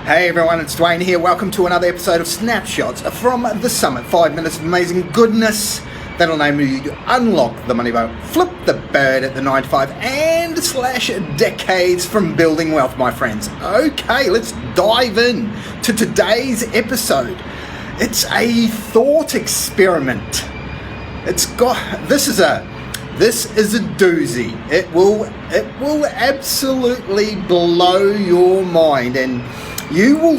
Hey everyone, it's Dwayne here. Welcome to another episode of Snapshots from the Summit. 5 minutes of amazing goodness that'll enable you to unlock the money boat, flip the bird at the 9 to 5, and slash decades from building wealth, my friends. Okay, let's dive in to today's episode. It's a thought experiment. This is a doozy. It will absolutely blow your mind, and you will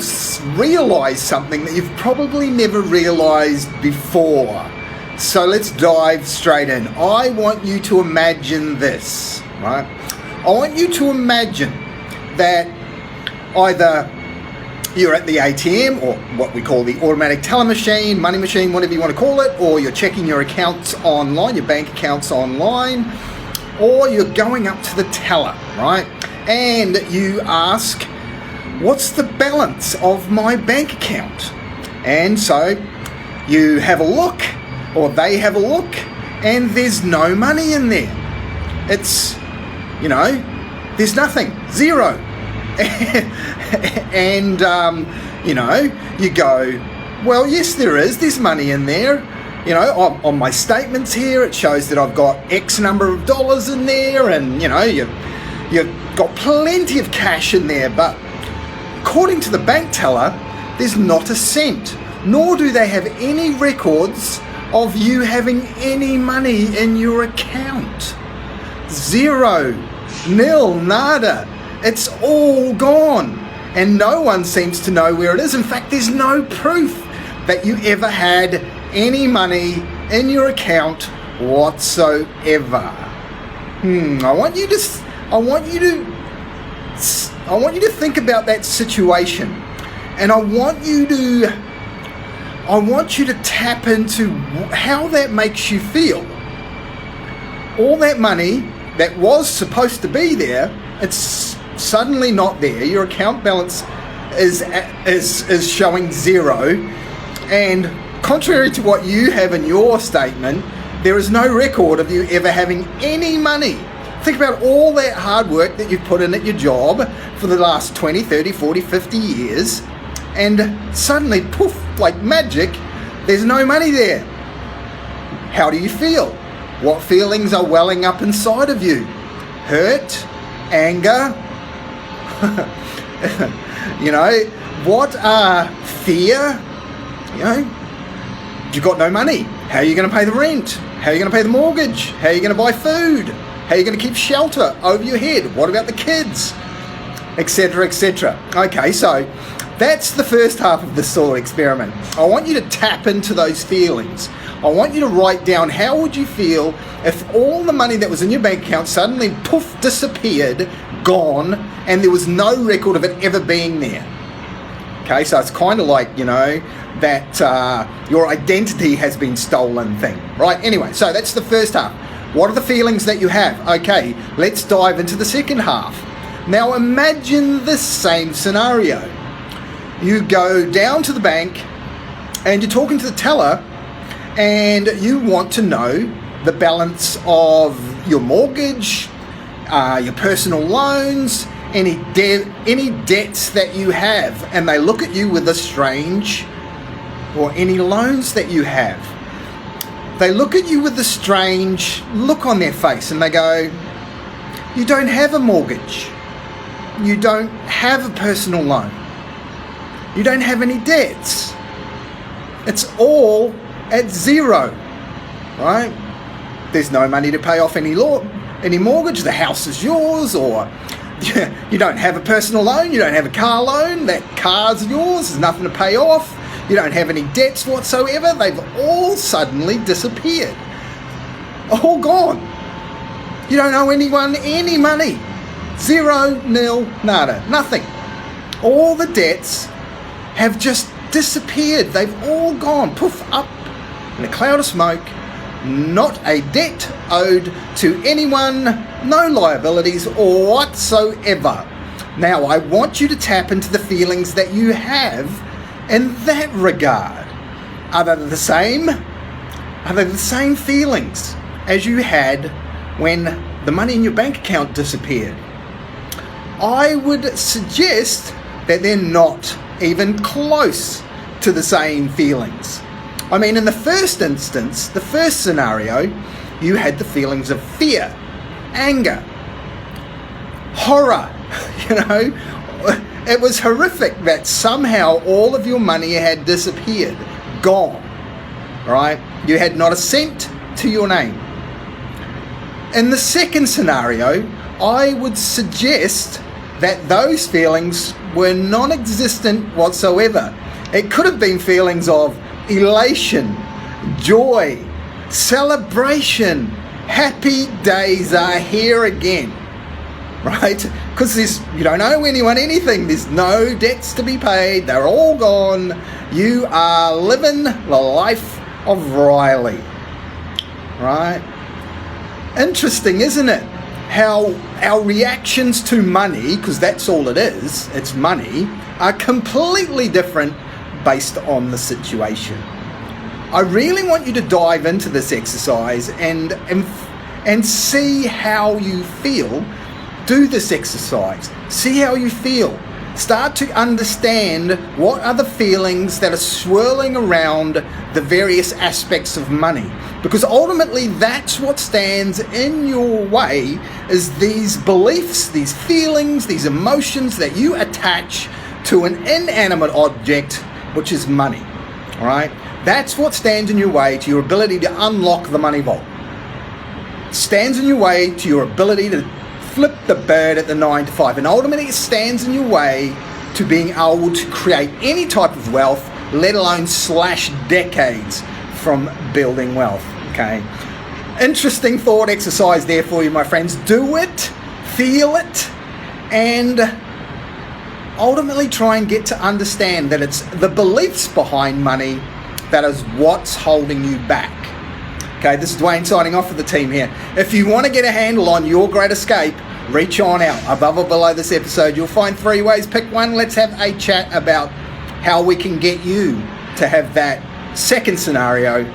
realize something that you've probably never realized before. So let's dive straight in. I want you to imagine this, right? I want you to imagine that either you're at the ATM, or what we call the automatic teller machine, money machine, whatever you want to call it, or you're checking your accounts online, your bank accounts online, or you're going up to the teller, right? And you ask, what's the balance of my bank account? And so you have a look, or they have a look, and there's no money in there. It's, there's nothing, zero. And, you go, well, yes, there's money in there. On my statements here, it shows that I've got X number of dollars in there, and, you've got plenty of cash in there, but according to the bank teller, there's not a cent, nor do they have any records of you having any money in your account. Zero, nil, nada. It's all gone, and no one seems to know where it is. In fact, there's no proof that you ever had any money in your account whatsoever. I want you to think about that situation, and I want you to tap into how that makes you feel. All that money that was supposed to be there, it's suddenly not there. Your account balance is showing zero, and contrary to what you have in your statement, there is no record of you ever having any money. Think about all that hard work that you've put in at your job for the last 20, 30, 40, 50 years, and suddenly, poof, like magic, there's no money there. How do you feel? What feelings are welling up inside of you? Hurt? Anger? What are fear? You've got no money. How are you going to pay the rent? How are you going to pay the mortgage? How are you going to buy food? How are you going to keep shelter over your head? What about the kids? Etc., etc. Okay, so that's the first half of this thought experiment. I want you to tap into those feelings. I want you to write down, how would you feel if all the money that was in your bank account suddenly, poof, disappeared, gone, and there was no record of it ever being there? Okay, so it's kind of like, that your identity has been stolen thing, right? Anyway, so that's the first half. What are the feelings that you have? Okay, let's dive into the second half. Now imagine this same scenario. You go down to the bank and you're talking to the teller, and you want to know the balance of your mortgage, your personal loans, any debts that you have, and they look at you with a strange, or any loans that you have. They look at you with a strange look on their face, and they go, you don't have a mortgage. You don't have a personal loan. You don't have any debts. It's all at zero, right? There's no money to pay off any mortgage. The house is yours, or you don't have a personal loan. You don't have a car loan. That car's yours. There's nothing to pay off. You don't have any debts whatsoever. They've all suddenly disappeared. All gone. You don't owe anyone any money. Zero, nil, nada, nothing. All the debts have just disappeared. They've all gone, poof, up in a cloud of smoke. Not a debt owed to anyone, no liabilities whatsoever. Now, I want you to tap into the feelings that you have in that regard. Are they the same? Are they the same feelings as you had when the money in your bank account disappeared? I would suggest that they're not even close to the same feelings. I mean, in the first instance, the first scenario, you had the feelings of fear, anger, horror. It was horrific that somehow all of your money had disappeared, gone, right? You had not a cent to your name. In the second scenario, I would suggest that those feelings were non-existent whatsoever. It could have been feelings of elation, joy, celebration. Happy days are here again, right? Because you don't owe anyone anything. There's no debts to be paid. They're all gone. You are living the life of Riley, right? Interesting, isn't it? How our reactions to money, because that's all it is, it's money, are completely different based on the situation. I really want you to dive into this exercise and see how you feel. Do this exercise. See how you feel. Start to understand what are the feelings that are swirling around the various aspects of money. Because ultimately that's what stands in your way, is these beliefs, these feelings, these emotions that you attach to an inanimate object, which is money. All right? That's what stands in your way to your ability to unlock the money vault. It stands in your way to your ability to flip the bird at the 9 to 5. And ultimately it stands in your way to being able to create any type of wealth, let alone slash decades from building wealth. Okay? Interesting thought exercise there for you, my friends. Do it, feel it, and ultimately try and get to understand that it's the beliefs behind money that is what's holding you back. Okay, this is Dwayne signing off for the team here. If you want to get a handle on your great escape, reach on out. Above or below this episode, you'll find 3 ways. Pick one. Let's have a chat about how we can get you to have that second scenario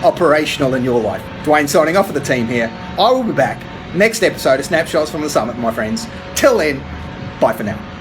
operational in your life. Dwayne signing off for the team here. I will be back next episode of Snapshots from the Summit, my friends. Till then, bye for now.